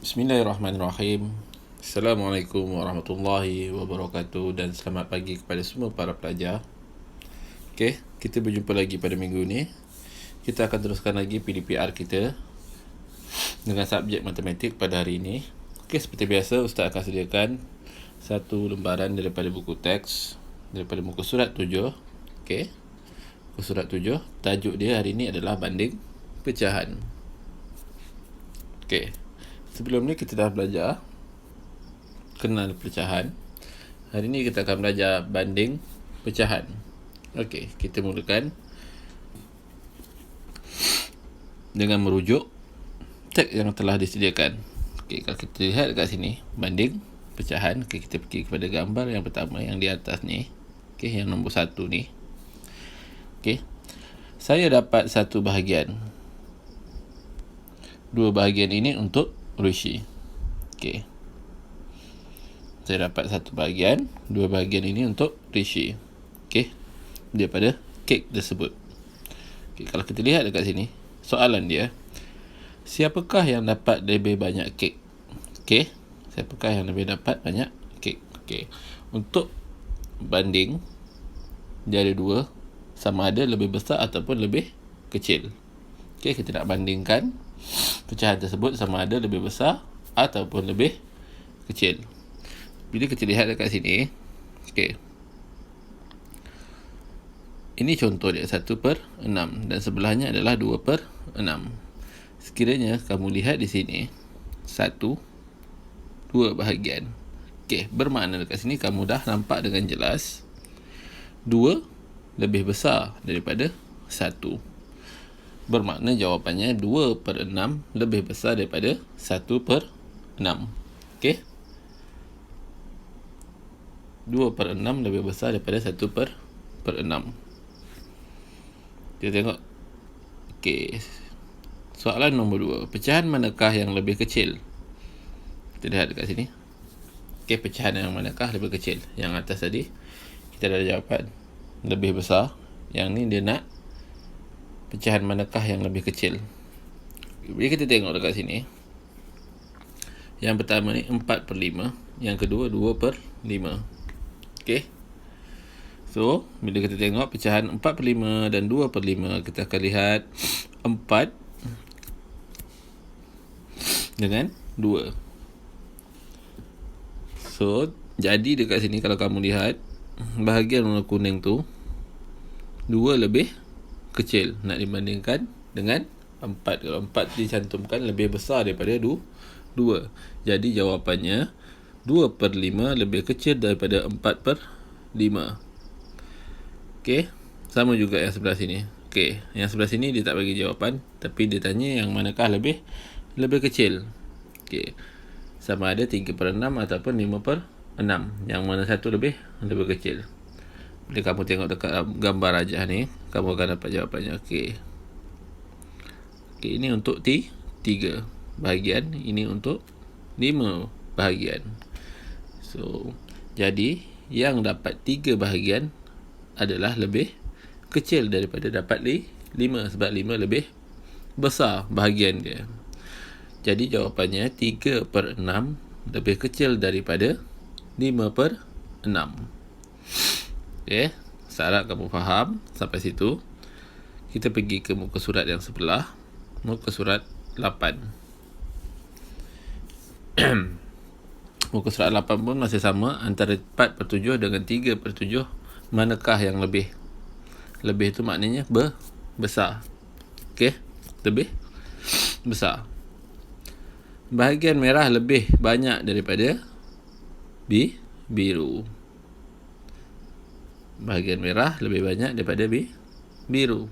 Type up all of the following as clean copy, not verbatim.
Bismillahirrahmanirrahim. Assalamualaikum warahmatullahi wabarakatuh dan selamat pagi kepada semua para pelajar. Okey, kita berjumpa lagi pada minggu ni. Kita akan teruskan lagi PDPR kita dengan subjek matematik pada hari ini. Okey, seperti biasa Ustaz akan sediakan satu lembaran daripada buku teks daripada muka surat 7. Okey. Muka surat 7, tajuk dia hari ini adalah banding pecahan. Okey. Sebelum ni kita dah belajar kenal pecahan. Hari ni kita akan belajar banding pecahan. Okey, kita mulakan dengan merujuk teks yang telah disediakan. Okey, kalau kita lihat dekat sini, banding pecahan. Okey, kita pergi kepada gambar yang pertama yang di atas ni. Okey, yang nombor 1 ni. Okey. Saya dapat satu bahagian. Dua bahagian ini untuk Rishi. Okey. Saya dapat satu bahagian, dua bahagian ini untuk Rishi. Okey. Daripada kek tersebut. Okey, kalau kita lihat dekat sini, soalan dia, siapakah yang dapat lebih banyak kek? Okey. Siapakah yang lebih dapat banyak kek? Okey. Untuk banding, dia ada dua, sama ada lebih besar ataupun lebih kecil. Okey, kita nak bandingkan pecahan tersebut sama ada lebih besar ataupun lebih kecil. Bila kita lihat dekat sini, okey, ini contoh dia 1/6 dan sebelahnya adalah 2/6. Sekiranya kamu lihat di sini 2 bahagian. Okey, bermakna dekat sini kamu dah nampak dengan jelas 2 lebih besar daripada 1. Bermakna jawapannya 2/6 lebih besar daripada 1/6. Okey. 2/6 lebih besar daripada 1/6. Kita tengok. Okey. Soalan nombor 2. Pecahan manakah yang lebih kecil? Kita lihat dekat sini. Okey, pecahan yang manakah lebih kecil? Yang atas tadi kita dah jawapan lebih besar. Yang ni dia nak pecahan manakah yang lebih kecil. Bila kita tengok dekat sini, yang pertama ni 4/5, yang kedua 2/5. Okey. So, bila kita tengok pecahan 4/5 dan 2/5, kita akan lihat 4 dengan 2. So, jadi dekat sini kalau kamu lihat, bahagian warna kuning tu 2 lebih kecil nak dibandingkan dengan 4. Kalau 4 dicantumkan lebih besar daripada 2. Jadi jawapannya 2/5 lebih kecil daripada 4/5. Okey, sama juga yang sebelah sini. Okey, yang sebelah sini dia tak bagi jawapan, tapi dia tanya yang manakah lebih kecil. Okey, sama ada 3/6 ataupun 5/6. Yang mana satu lebih kecil. Bila kamu tengok dekat gambar rajah ni, kamu akan dapat jawapannya. Okey, ini untuk 3 bahagian, ini untuk 5 bahagian. So, jadi yang dapat 3 bahagian adalah lebih kecil daripada dapat 5, sebab 5 lebih besar bahagian dia. Jadi jawapannya 3/6 lebih kecil daripada 5/6. Okey, saya harap kamu faham sampai situ. Kita pergi ke muka surat yang sebelah, muka surat 8. Muka surat 8 pun masih sama, antara 4/7 dengan 3/7, manakah yang lebih? Lebih tu maknanya besar. Okey, lebih besar. Bahagian merah lebih banyak daripada biru. Bahagian merah lebih banyak daripada biru.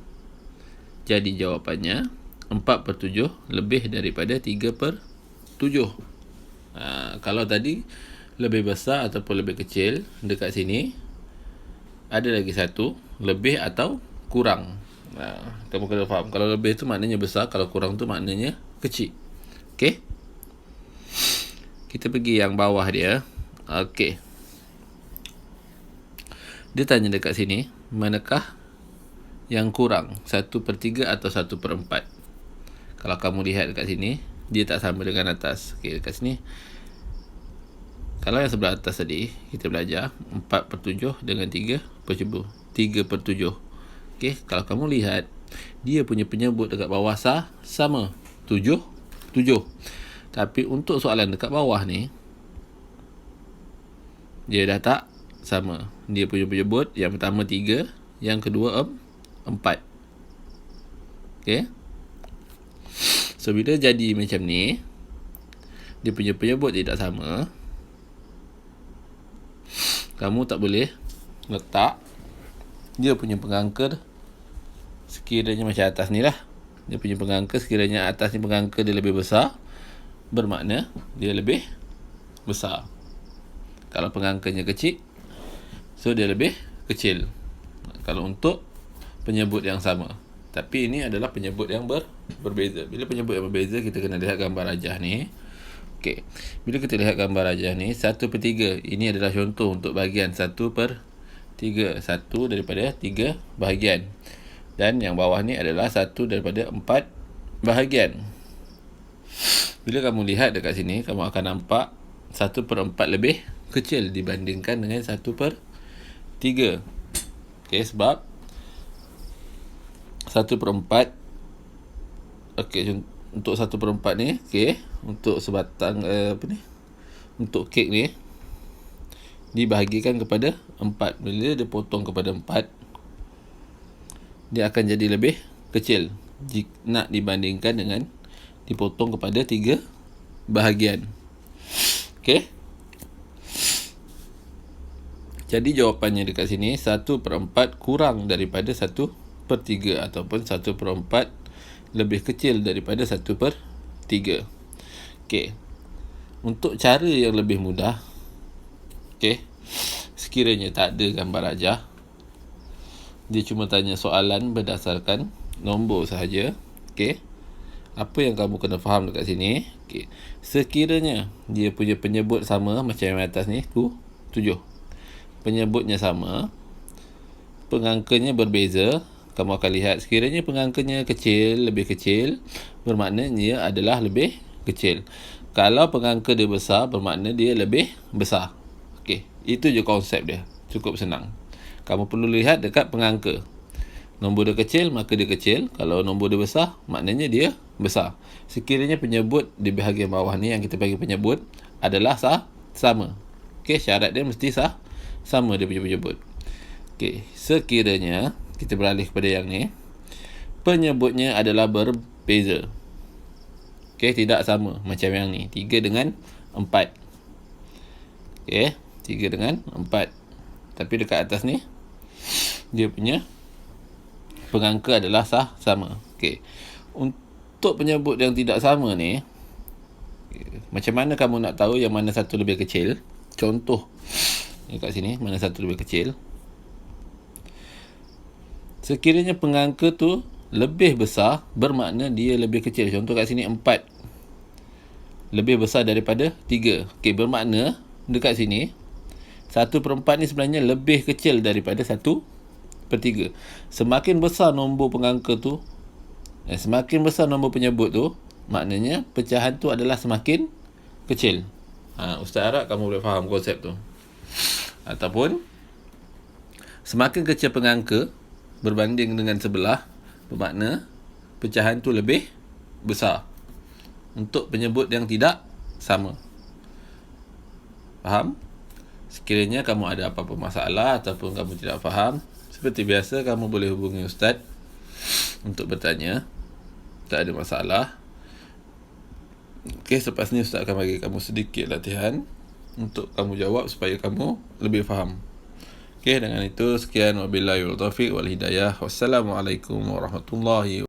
Jadi jawapannya 4/7 lebih daripada 3/7. Kalau tadi lebih besar ataupun lebih kecil, dekat sini ada lagi satu, lebih atau kurang. Kamu kena faham. Kalau lebih tu maknanya besar, kalau kurang tu maknanya kecil. Okey. Kita pergi yang bawah dia. Okey. Dia tanya dekat sini, manakah yang kurang, 1/3 atau 1/4? Kalau kamu lihat dekat sini, dia tak sama dengan atas. Okey, dekat sini kalau yang sebelah atas tadi kita belajar 4/7 dengan 3/7. Okey, kalau kamu lihat dia punya penyebut dekat bawah sama 7. Tapi untuk soalan dekat bawah ni dia dah tak sama. Dia punya penyebut yang pertama 3, yang kedua 4. Okey. So bila jadi macam ni, dia punya penyebut tidak sama, kamu tak boleh letak dia punya pengangka sekiranya macam atas ni lah. Dia punya pengangka sekiranya atas ni pengangka dia lebih besar, bermakna dia lebih besar. Kalau pengangkanya kecil, so dia lebih kecil. Kalau untuk penyebut yang sama. Tapi ini adalah penyebut yang berbeza. Bila penyebut yang berbeza, kita kena lihat gambar rajah ni. Okey. Bila kita lihat gambar rajah ni, 1/3. Ini adalah contoh untuk bahagian 1/3. 1 daripada 3 bahagian. Dan yang bawah ni adalah 1 daripada 4 bahagian. Bila kamu lihat dekat sini, kamu akan nampak 1/4 lebih kecil dibandingkan dengan 1/3. Okey, sebab 1/4, okey, untuk 1/4 ni, okey, untuk sebatang untuk kek ni dibahagikan kepada 4. Bila dia potong kepada 4, dia akan jadi lebih kecil jika nak dibandingkan dengan dipotong kepada 3 bahagian. Okey. Jadi jawapannya dekat sini 1/4 kurang daripada 1/3 ataupun 1/4 lebih kecil daripada 1/3. Okey. Untuk cara yang lebih mudah, okey, sekiranya tak ada gambar rajah, dia cuma tanya soalan berdasarkan nombor sahaja. Okey. Apa yang kamu kena faham dekat sini? Okey. Sekiranya dia punya penyebut sama macam yang atas ni, 7. Penyebutnya sama, pengangkanya berbeza, kamu akan lihat sekiranya pengangkanya kecil, lebih kecil, bermakna dia adalah lebih kecil. Kalau pengangka dia besar, bermakna dia lebih besar. Okey, itu je konsep dia. Cukup senang. Kamu perlu lihat dekat pengangka. Nombor dia kecil, maka dia kecil. Kalau nombor dia besar, maknanya dia besar. Sekiranya penyebut di bahagian bawah ni yang kita panggil penyebut adalah sama. Okey, syarat dia mesti sama dia punya penyebut. Okey, sekiranya kita beralih kepada yang ni, penyebutnya adalah berbeza. Okey, tidak sama macam yang ni, 3 dengan 4. Okey, 3 dengan 4. Tapi dekat atas ni dia punya pengangka adalah sama. Okey. Untuk penyebut yang tidak sama ni, macam mana kamu nak tahu yang mana satu lebih kecil? Contoh dekat sini, mana satu lebih kecil? Sekiranya pengangka tu lebih besar, bermakna dia lebih kecil. Contoh kat sini 4 lebih besar daripada 3. Okey, bermakna dekat sini 1/4 ni sebenarnya lebih kecil daripada 1/3. Semakin besar nombor pengangka tu, semakin besar nombor penyebut tu, maknanya pecahan tu adalah semakin kecil. Ustaz harap kamu boleh faham konsep tu. Ataupun semakin kecil pengangka berbanding dengan sebelah, bermakna pecahan tu lebih besar untuk penyebut yang tidak sama. Faham? Sekiranya kamu ada apa-apa masalah ataupun kamu tidak faham, seperti biasa kamu boleh hubungi Ustaz untuk bertanya. Tak ada masalah. Okey, selepas ni Ustaz akan bagi kamu sedikit latihan untuk kamu jawab supaya kamu lebih faham. Okey, dengan itu sekian, wabillahi taufiq wal hidayah. Wassalamualaikum warahmatullahi wabarakatuh.